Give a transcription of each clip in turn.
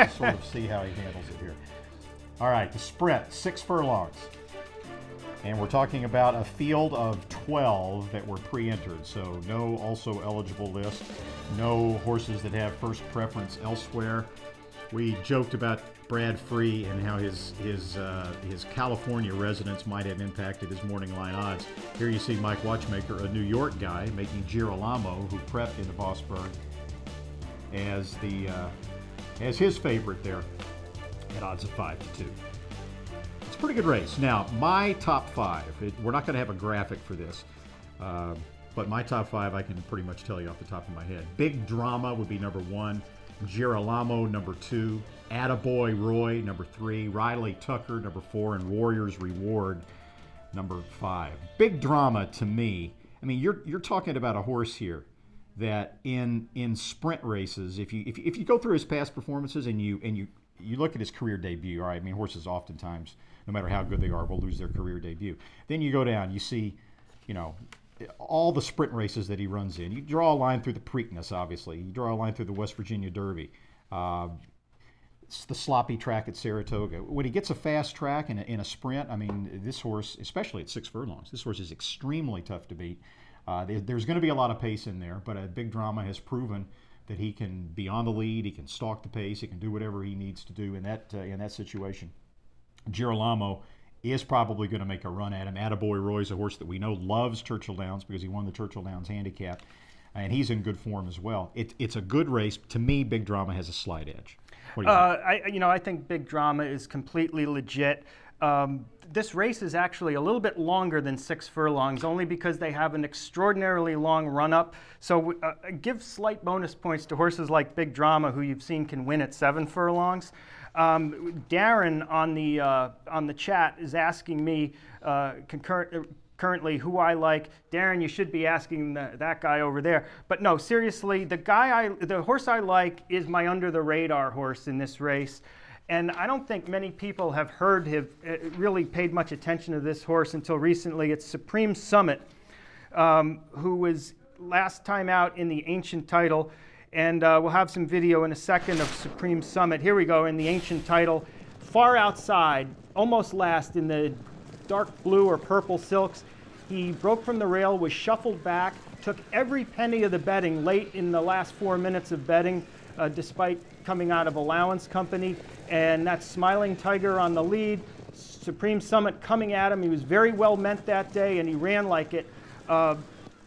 to sort of see how he handles it here. All right, the sprint, 6 furlongs. And we're talking about a field of 12 that were pre-entered, so no also eligible list, no horses that have first preference elsewhere. We joked about Brad Free and how his California residence might have impacted his morning line odds. Here you see Mike Watchmaker, a New York guy, making Girolamo, who prepped into Bossburg, as his favorite there at odds of 5-2. It's a pretty good race. Now, my top 5, we're not going to have a graphic for this, but my top 5 I can pretty much tell you off the top of my head. Big Drama would be number 1, Girolamo number 2, Attaboy Roy number 3, Riley Tucker number 4, and Warrior's Reward number 5. Big Drama to me, I mean, you're talking about a horse here that in sprint races, if you go through his past performances and you look at his career debut, all right, I mean, horses oftentimes, no matter how good they are, will lose their career debut. Then you go down, you see, all the sprint races that he runs in. You draw a line through the Preakness, obviously. You draw a line through the West Virginia Derby. It's the sloppy track at Saratoga. When he gets a fast track in a sprint, I mean, this horse, especially at 6 furlongs, this horse is extremely tough to beat. There's going to be a lot of pace in there, but a Big Drama has proven that he can be on the lead, he can stalk the pace, he can do whatever he needs to do in that situation. Girolamo is probably going to make a run at him. Attaboy Roy's a horse that we know loves Churchill Downs because he won the Churchill Downs handicap, and he's in good form as well. It's a good race. To me, Big Drama has a slight edge. What do you think? I think Big Drama is completely legit. This race is actually a little bit longer than 6 furlongs, only because they have an extraordinarily long run-up. So give slight bonus points to horses like Big Drama, who you've seen can win at 7 furlongs. Darren on the chat is asking me currently who I like. Darren, you should be asking that guy over there. But no, seriously, the horse I like is my under-the-radar horse in this race. And I don't think many people have really paid much attention to this horse until recently. It's Supreme Summit, who was last time out in the Ancient Title. And we'll have some video in a second of Supreme Summit. Here we go in the Ancient Title. Far outside, almost last in the dark blue or purple silks. He broke from the rail, was shuffled back, took every penny of the betting late in the last 4 minutes of betting, despite coming out of allowance company. And that's Smiling Tiger on the lead. Supreme Summit coming at him. He was very well meant that day, and he ran like it.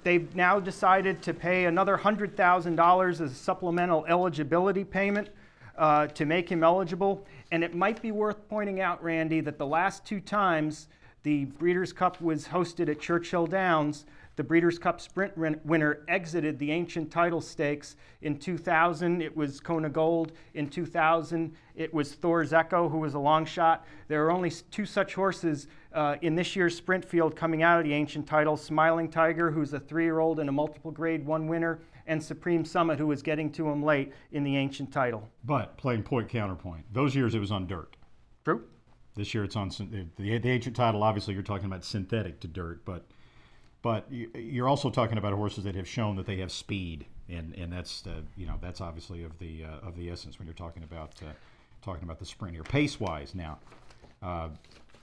They've now decided to pay another $100,000 as a supplemental eligibility payment to make him eligible. And it might be worth pointing out, Randy, that the last 2 times the Breeders' Cup was hosted at Churchill Downs, the Breeders' Cup Sprint winner exited the Ancient Title Stakes. In 2000, it was Kona Gold. In 2000, it was Thor's Echo, who was a long shot. There are only 2 such horses in this year's sprint field coming out of the Ancient Title: Smiling Tiger, who's a 3-year-old and a multiple Grade 1 winner, and Supreme Summit, who was getting to him late in the Ancient Title. But playing point counterpoint. Those years it was on dirt. True. This year it's on the Ancient Title. Obviously, you're talking about synthetic to dirt, but you're also talking about horses that have shown that they have speed, and that's that's obviously of the essence when you're talking about the sprint here. Pace wise, now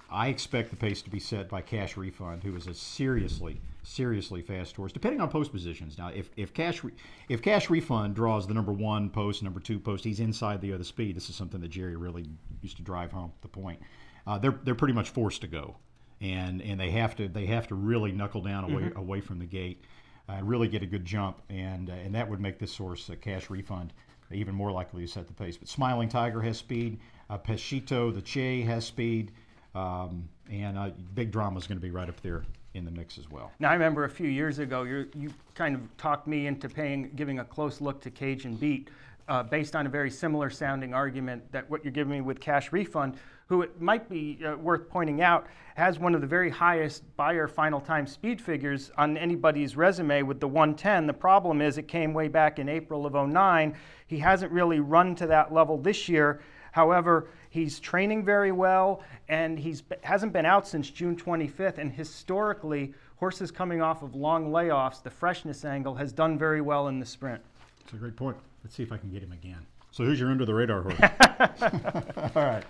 I expect the pace to be set by Cash Refund, who is a seriously fast horse, depending on post positions. Now, if Cash Refund draws the number 1 post, number 2 post, he's inside the other speed. This is something that Jerry really used to drive home the point. They're pretty much forced to go. And they have to really knuckle down away from the gate, really get a good jump, and that would make this horse, Cash Refund, even more likely to set the pace. But Smiling Tiger has speed, Peshito the Che has speed, and Big Drama is going to be right up there in the mix as well. Now, I remember a few years ago, you kind of talked me into giving a close look to Cajun Beat, based on a very similar sounding argument that what you're giving me with Cash Refund, who it might be worth pointing out has one of the very highest Bayer final time speed figures on anybody's resume with the 110. The problem is it came way back in April of '09. He hasn't really run to that level this year. However, he's training very well, and hasn't been out since June 25th. And historically, horses coming off of long layoffs, the freshness angle has done very well in the sprint. That's a great point. Let's see if I can get him again. So who's your under the radar horse? All right.